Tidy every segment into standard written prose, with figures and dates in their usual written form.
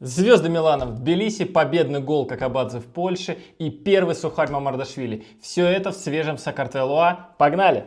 Звезды Милана в Тбилиси, победный гол Какабадзе в Польше и первый сухарь Мамардашвили. Все это в свежем Сакартвелуа. Погнали!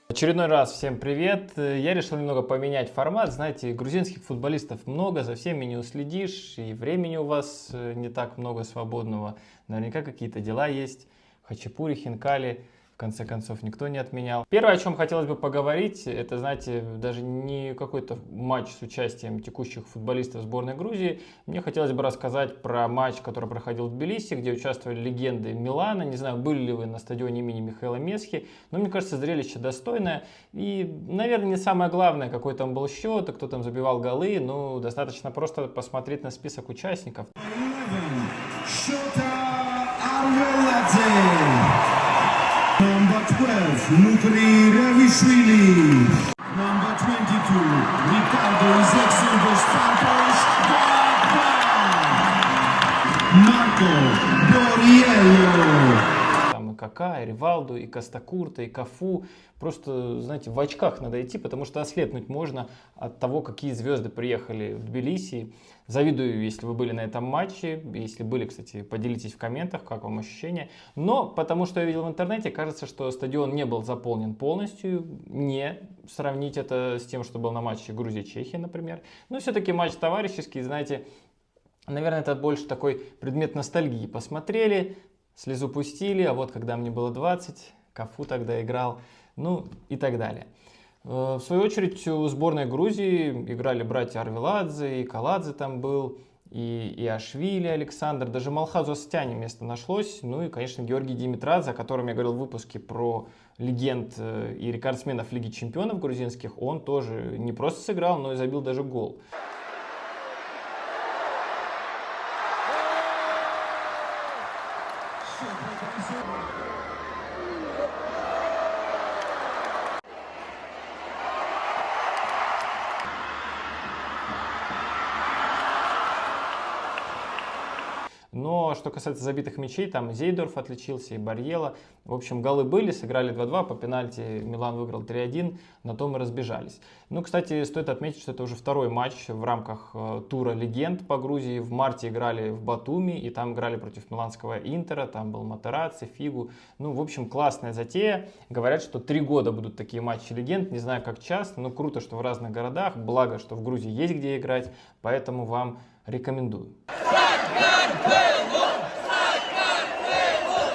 Очередной раз всем привет. Я решил немного поменять формат. Знаете, грузинских футболистов много, за всеми не уследишь, и времени у вас не так много свободного. Наверняка какие-то дела есть. Хачапури, хинкали. В конце концов, никто не отменял. Первое, о чем хотелось бы поговорить, это, знаете, даже не какой-то матч с участием текущих футболистов сборной Грузии. Мне хотелось бы рассказать про матч, который проходил в Тбилиси, где участвовали легенды Милана. Не знаю, были ли вы на стадионе имени Михаила Месхи, но мне кажется, зрелище достойное. И, наверное, не самое главное, какой там был счет, и кто там забивал голы. Ну, достаточно просто посмотреть на список участников. Number 12, Nutri Revishvili. Number 22, Ricardo Izexu dos Santos. Marco Borriello. Там и Кака, и Ривалду, и Костакурта, и Кафу. Просто, знаете, в очках надо идти, потому что ослепнуть можно от того, какие звезды приехали в Тбилиси. Завидую, если вы были на этом матче. Если были, кстати, поделитесь в комментах, как вам ощущения. Но потому что я видел в интернете, кажется, что стадион не был заполнен полностью. Не сравнить это с тем, что был на матче Грузия-Чехия, например. Но все-таки матч товарищеский, знаете, наверное, это больше такой предмет ностальгии. Посмотрели, слезу пустили, а вот когда мне было 20, Кафу тогда играл, ну и так далее. В свою очередь у сборной Грузии играли братья Арвеладзе, и Каладзе там был, и Ашвили Александр, даже Малхазу Астяне место нашлось, ну и, конечно, Георгий Димитрадзе, о котором я говорил в выпуске про легенд и рекордсменов Лиги Чемпионов грузинских, он тоже не просто сыграл, но и забил даже гол. Но что касается забитых мячей, там Зейдорф отличился, и Барьело. В общем, голы были, сыграли 2-2, по пенальти Милан выиграл 3-1, на том и разбежались. Ну, кстати, стоит отметить, что это уже второй матч в рамках тура легенд по Грузии. В марте играли в Батуми, и там играли против миланского Интера, там был Матерацци, Фигу. Ну, в общем, классная затея. Говорят, что 3 года будут такие матчи легенд, не знаю, как часто, но круто, что в разных городах, благо, что в Грузии есть где играть, поэтому вам рекомендую.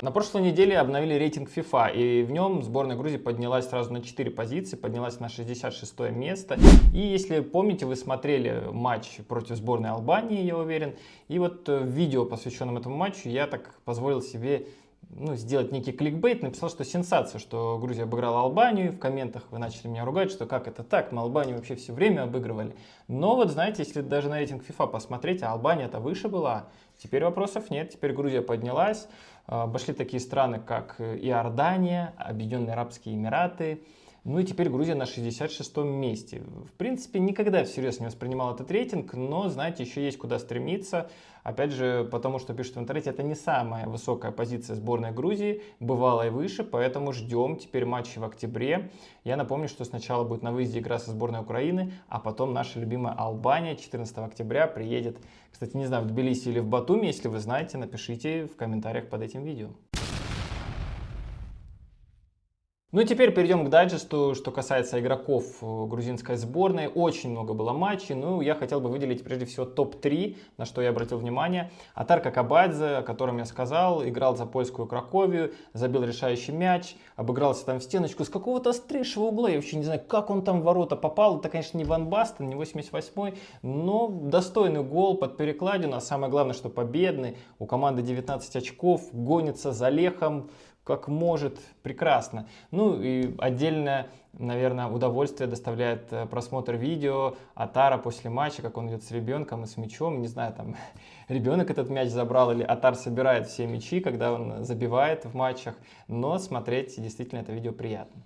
На прошлой неделе обновили рейтинг FIFA, и в нем сборная Грузии поднялась сразу на 4 позиции, поднялась на 66 место. И если помните, вы смотрели матч против сборной Албании, я уверен, и вот в видео, посвященном этому матчу, я так позволил себе сделать некий кликбейт, написал, что сенсация, что Грузия обыграла Албанию. В комментах вы начали меня ругать, что как это так, мы Албанию вообще все время обыгрывали. Но вот знаете, если даже на рейтинг FIFA посмотреть, а Албания-то выше была, теперь вопросов нет, теперь Грузия поднялась, обошли такие страны, как Иордания, Объединенные Арабские Эмираты. Ну и теперь Грузия на 66-м месте. В принципе, никогда всерьез не воспринимал этот рейтинг, но, знаете, еще есть куда стремиться. Опять же, потому что пишут в интернете, это не самая высокая позиция сборной Грузии, бывало и выше, поэтому ждем теперь матчи в октябре. Я напомню, что сначала будет на выезде игра со сборной Украины, а потом наша любимая Албания 14 октября приедет, кстати, не знаю, в Тбилиси или в Батуми, если вы знаете, напишите в комментариях под этим видео. Ну и теперь перейдем к дайджесту, что касается игроков грузинской сборной. Очень много было матчей, ну я хотел бы выделить прежде всего топ-3, на что я обратил внимание. Атар Какабадзе, о котором я сказал, играл за польскую Краковию, забил решающий мяч, обыгрался там в стеночку с какого-то острейшего угла. Я вообще не знаю, как он там в ворота попал. Это, конечно, не Ван Бастен, не 88-й, но достойный гол под перекладину, а самое главное, что победный. У команды 19 очков, гонится за Лехом, как может, прекрасно. Ну и отдельное, наверное, удовольствие доставляет просмотр видео Атара после матча, как он идет с ребенком и с мячом. Не знаю, там ребенок этот мяч забрал или Атар собирает все мячи, когда он забивает в матчах. Но смотреть действительно это видео приятно.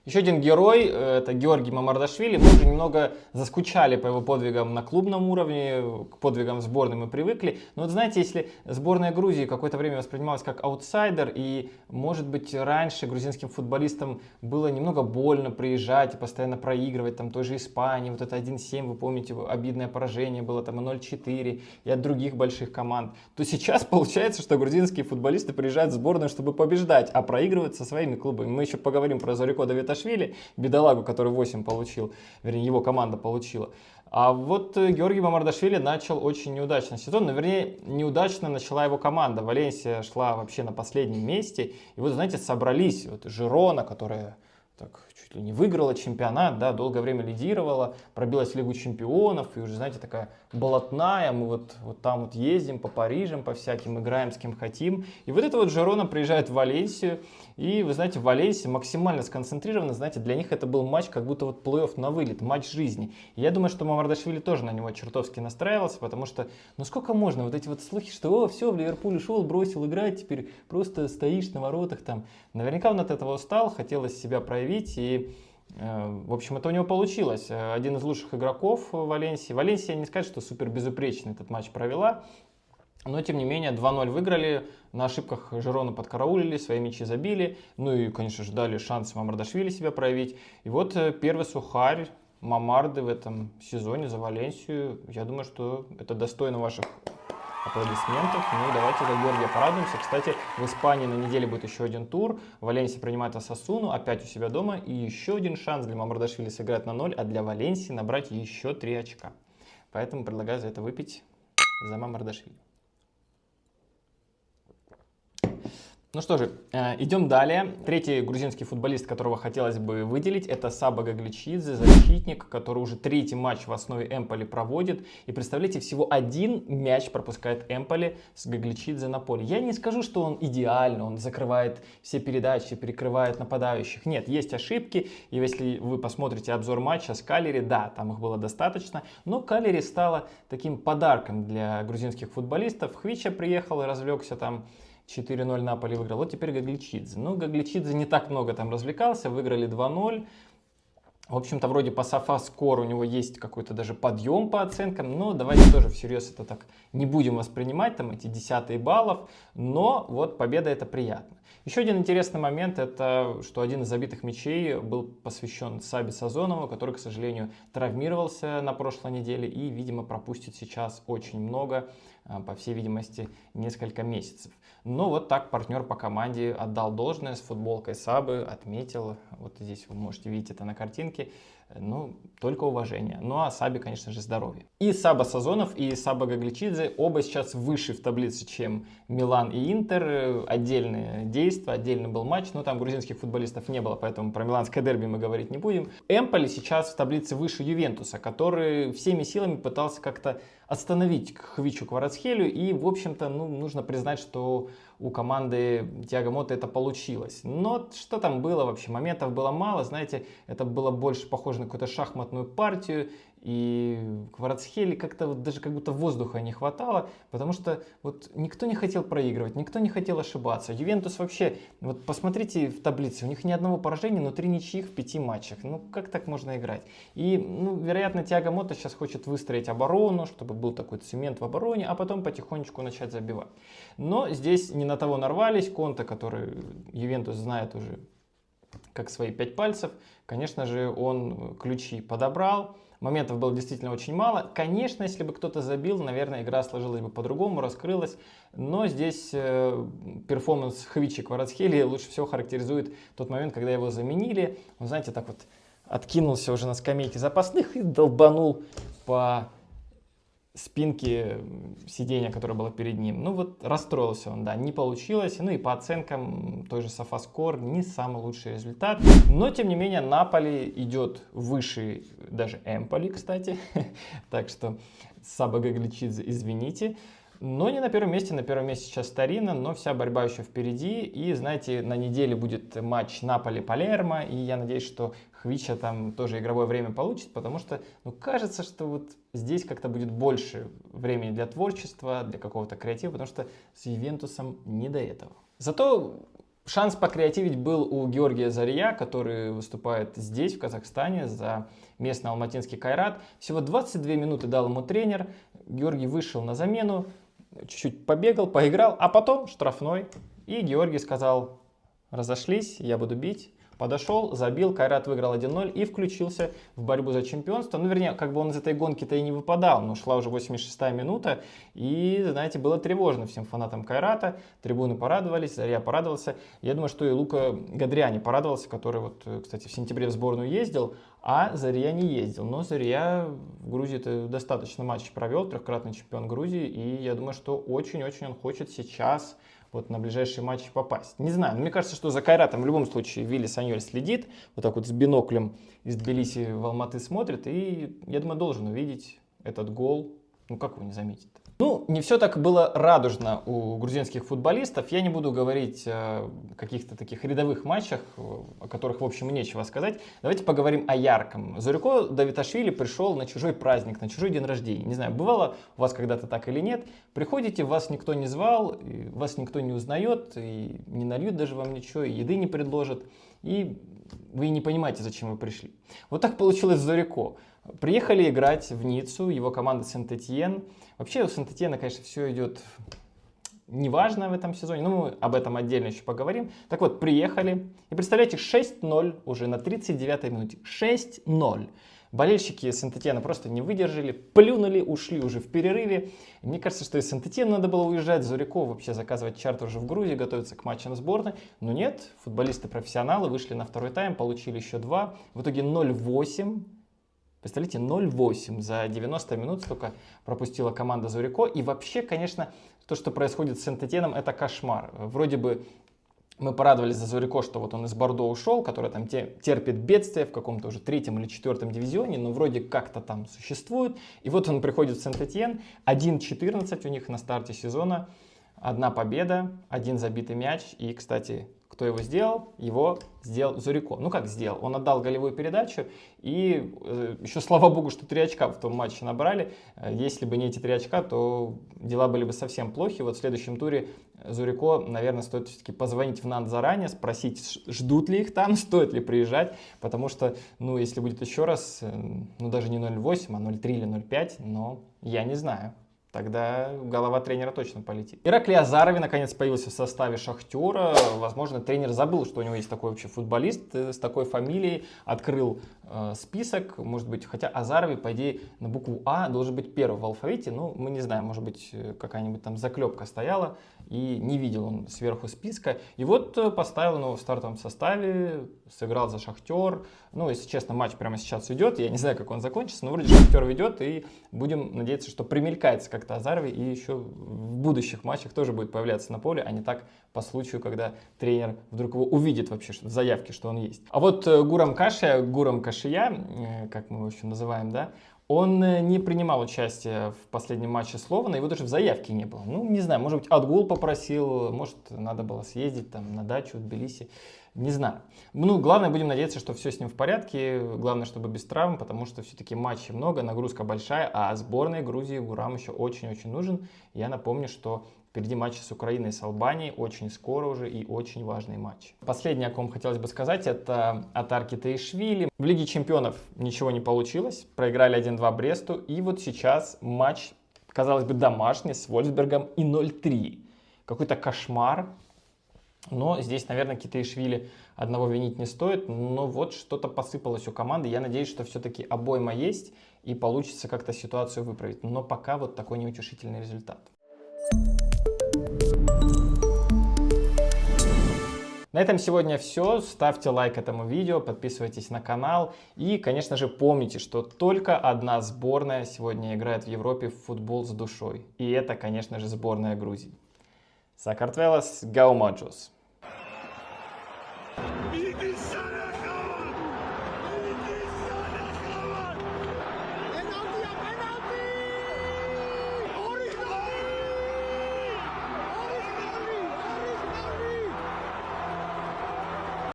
Еще один герой, это Георгий Мамардашвили. Мы уже немного заскучали по его подвигам на клубном уровне, к подвигам в сборной мы привыкли. Но вот знаете, если сборная Грузии какое-то время воспринималась как аутсайдер, и, может быть, раньше грузинским футболистам было немного больно приезжать и постоянно проигрывать, там, той же Испании, вот это 1-7, вы помните, обидное поражение было, там, и 0-4, и от других больших команд, то сейчас получается, что грузинские футболисты приезжают в сборную, чтобы побеждать, а проигрывают со своими клубами. Мы еще поговорим про Зорико Давиташвили, бедолагу, который 8 получил, вернее, его команда получила. А вот Георгий Мамардашвили начал очень неудачно сезон, но, вернее, неудачно начала его команда. Валенсия шла вообще на последнем месте. И вот, знаете, собрались вот Жирона, которая так чуть ли не выиграла чемпионат, да, долгое время лидировала, пробилась в Лигу чемпионов, и уже, знаете, такая болотная, мы вот там вот ездим по Парижам, по всяким, играем с кем хотим. И вот эта вот Жирона приезжает в Валенсию, и, вы знаете, в Валенсии максимально сконцентрированы, знаете, для них это был матч, как будто вот плей-офф на вылет, матч жизни. И я думаю, что Мамардашвили тоже на него чертовски настраивался, потому что, ну сколько можно, вот эти вот слухи, что, все, в Ливерпуль ушел, бросил играть, теперь просто стоишь на воротах там. Наверняка он от этого устал, хотелось себя проявить, и, в общем, это у него получилось. Один из лучших игроков Валенсии. Валенсия, не сказать, что супер безупречно этот матч провела, но, тем не менее, 2-0 выиграли, на ошибках Жирону подкараулили, свои мячи забили, ну и, конечно же, дали шанс Мамардашвили себя проявить. И вот первый сухарь Мамарды в этом сезоне за Валенсию. Я думаю, что это достойно ваших аплодисментов. Ну, давайте за Георгия порадуемся. Кстати, в Испании на неделе будет еще один тур. Валенсия принимает Осасуну, опять у себя дома. И еще один шанс для Мамардашвили сыграть на 0, а для Валенсии набрать еще 3 очка. Поэтому предлагаю за это выпить за Мамардашвили. Ну что же, идем далее. Третий грузинский футболист, которого хотелось бы выделить, это Саба Гагличидзе, защитник, который уже третий матч в основе Эмполи проводит. И представляете, всего один мяч пропускает Эмполи с Гагличидзе на поле. Я не скажу, что он идеально, он закрывает все передачи, перекрывает нападающих. Нет, есть ошибки. И если вы посмотрите обзор матча с Калери, да, там их было достаточно. Но Калери стала таким подарком для грузинских футболистов. Хвича приехал и развлекся там. 4-0 Наполи выиграл. Вот теперь Гагличидзе. Ну, Гагличидзе не так много там развлекался. Выиграли 2-0. В общем-то, вроде по SofaScore у него есть какой-то даже подъем по оценкам. Но давайте тоже всерьез это так не будем воспринимать, там эти десятые баллов. Но вот победа — это приятно. Еще один интересный момент, это что один из забитых мячей был посвящен Сабе Сазонову, который, к сожалению, травмировался на прошлой неделе и, видимо, пропустит сейчас очень много, по всей видимости, несколько месяцев. Но вот так партнер по команде отдал должное с футболкой Сабы, отметил, вот здесь вы можете видеть это на картинке, ну, только уважение. Ну, а Сабе, конечно же, здоровье. И Саба Сазонов, и Саба Гагличидзе оба сейчас выше в таблице, чем Милан и Интер. Отдельные действия, отдельный был матч, но там грузинских футболистов не было, поэтому про миланское дерби мы говорить не будем. Эмполи сейчас в таблице выше Ювентуса, который всеми силами пытался как-то остановить Хвичу Кварацхелию, и, в общем-то, ну, нужно признать, что у команды Тиаго Мотта это получилось. Но что там было вообще? Моментов было мало, знаете, это было больше похоже на какую-то шахматную партию, и Кварацхелии как-то вот даже как будто воздуха не хватало, потому что вот никто не хотел проигрывать, никто не хотел ошибаться. Ювентус вообще, вот посмотрите в таблице, у них ни одного поражения, но 3 ничьих в 5 матчах. Ну как так можно играть? И, ну, вероятно, Тиаго Мотта сейчас хочет выстроить оборону, чтобы был такой цемент в обороне, а потом потихонечку начать забивать. Но здесь не на того нарвались. Конте, который Ювентус знает уже как свои 5 пальцев, конечно же, он ключи подобрал. Моментов было действительно очень мало. Конечно, если бы кто-то забил, наверное, игра сложилась бы по-другому, раскрылась. Но здесь перформанс Хвичи Кварацхелии лучше всего характеризует тот момент, когда его заменили. Он, знаете, так вот откинулся уже на скамейке запасных и долбанул по спинке сиденья, которое было перед ним. Ну вот расстроился он, да, не получилось. Ну и по оценкам той же SofaScore не самый лучший результат. Но тем не менее Наполи идет выше даже Эмполи, кстати. Так что Саба Гагличидзе, извините. Но не на первом месте сейчас Торино, но вся борьба еще впереди. И, знаете, на неделе будет матч Наполи-Палермо, и я надеюсь, что Хвича там тоже игровое время получит, потому что, ну, кажется, что вот здесь как-то будет больше времени для творчества, для какого-то креатива, потому что с Ювентусом не до этого. Зато Шанс покреативить был у Георгия Зария, который выступает здесь, в Казахстане, за местный алматинский Кайрат. Всего 22 минуты дал ему тренер. Георгий вышел на замену, чуть-чуть побегал, поиграл, а потом штрафной. И Георгий сказал: разошлись, я буду бить. Подошел, забил, Кайрат выиграл 1-0 и включился в борьбу за чемпионство. Ну, вернее, как бы он из этой гонки-то и не выпадал, но шла уже 86-я минута, и, знаете, было тревожно всем фанатам Кайрата. Трибуны порадовались, Заря порадовался. Я думаю, что и Лука Гадриани порадовался, который, вот, кстати, в сентябре в сборную ездил, а Заря не ездил. Но Заря в Грузии-то достаточно матчей провел, трехкратный чемпион Грузии, и я думаю, что очень-очень он хочет сейчас вот на ближайшие матчи попасть. Не знаю, но мне кажется, что за Кайратом в любом случае Вилли Саньоль следит, вот так вот с биноклем из Тбилиси в Алматы смотрит, и, я думаю, должен увидеть этот гол. Ну, как его не заметить? Ну, не все так было радужно у грузинских футболистов. Я не буду говорить о каких-то таких рядовых матчах, о которых, в общем, нечего сказать. Давайте поговорим о ярком. Зорико Давиташвили пришел на чужой праздник, на чужой день рождения. Не знаю, бывало у вас когда-то так или нет. Приходите, вас никто не звал, вас никто не узнает, и не нальют даже вам ничего, и еды не предложат, и вы не понимаете, зачем вы пришли. Вот так получилось в Зорико. Приехали играть в Ниццу, его команда Сент-Этьен. Вообще у Сент-Этьена, конечно, все идет неважно в этом сезоне, но мы об этом отдельно еще поговорим. Так вот, приехали, и представляете, 6-0 уже на 39-й минуте. 6-0. Болельщики Сент-Этьена просто не выдержали, плюнули, ушли уже в перерыве. Мне кажется, что из Сент-Этьена надо было уезжать, Зорико вообще заказывать чартер уже в Грузии, готовиться к матчам сборной. Но нет, футболисты-профессионалы вышли на второй тайм, получили еще 2. В итоге 0-8. Представляете, 0-8 за 90 минут столько пропустила команда Зорико. И вообще, конечно, то, что происходит с Сент-Этьеном, это кошмар. Вроде бы мы порадовались за Зорико, что вот он из Бордо ушел, который там терпит бедствие в каком-то уже 3-м или 4-м дивизионе, но вроде как-то там существует. И вот он приходит в Сент-Этьен, 1-14 у них на старте сезона, 1 победа, 1 забитый мяч. И, кстати, кто его сделал? Его сделал Зорико. Ну как сделал? Он отдал голевую передачу, и еще слава богу, что 3 очка в том матче набрали. Если бы не эти 3 очка, то дела были бы совсем плохи. Вот в следующем туре Зорико, наверное, стоит все-таки позвонить в Нант заранее, спросить, ждут ли их там, стоит ли приезжать, потому что, ну, если будет еще раз, ну, даже не 0,8, а 0,3 или 0,5, но я не знаю. Тогда голова тренера точно полетит. Ираклий Азарови наконец появился в составе Шахтера. Возможно, тренер забыл, что у него есть такой вообще футболист с такой фамилией. Открыл список, может быть, хотя Азарови, по идее, на букву А должен быть первым в алфавите. Ну, мы не знаем, может быть, какая-нибудь там заклепка стояла, и не видел он сверху списка. И вот поставил его в стартовом составе, сыграл за Шахтер. Ну, если честно, матч прямо сейчас идет. Я не знаю, как он закончится, но вроде Шахтер ведет, и будем надеяться, что примелькается как-то Азарови, и еще в будущих матчах тоже будет появляться на поле, а не так по случаю, когда тренер вдруг его увидит вообще в заявке, что он есть. А вот Гурам Кашия, как мы его еще называем, да, он не принимал участие в последнем матче Слована, его даже в заявке не было. Ну, не знаю, может быть, отгул попросил, может, надо было съездить там на дачу в Тбилиси. Не знаю. Ну, главное, будем надеяться, что все с ним в порядке. Главное, чтобы без травм, потому что все-таки матчей много, нагрузка большая, а сборной Грузии Гурам еще очень-очень нужен. Я напомню, что впереди матчи с Украиной и с Албанией, очень скоро уже и очень важный матч. Последнее, о ком хотелось бы сказать, это Атар Китаишвили. В Лиге чемпионов ничего не получилось, проиграли 1-2 Бресту, и вот сейчас матч, казалось бы, домашний с Вольфсбергом и 0-3. Какой-то кошмар. Но здесь, наверное, Китаишвили одного винить не стоит. Но вот что-то посыпалось у команды. Я надеюсь, что все-таки обойма есть и получится как-то ситуацию выправить. Но пока вот такой неутешительный результат. На этом сегодня все. Ставьте лайк этому видео, подписывайтесь на канал. И, конечно же, помните, что только одна сборная сегодня играет в Европе в футбол с душой. И это, конечно же, сборная Грузии. Сакартвелос Гаумаджос. It is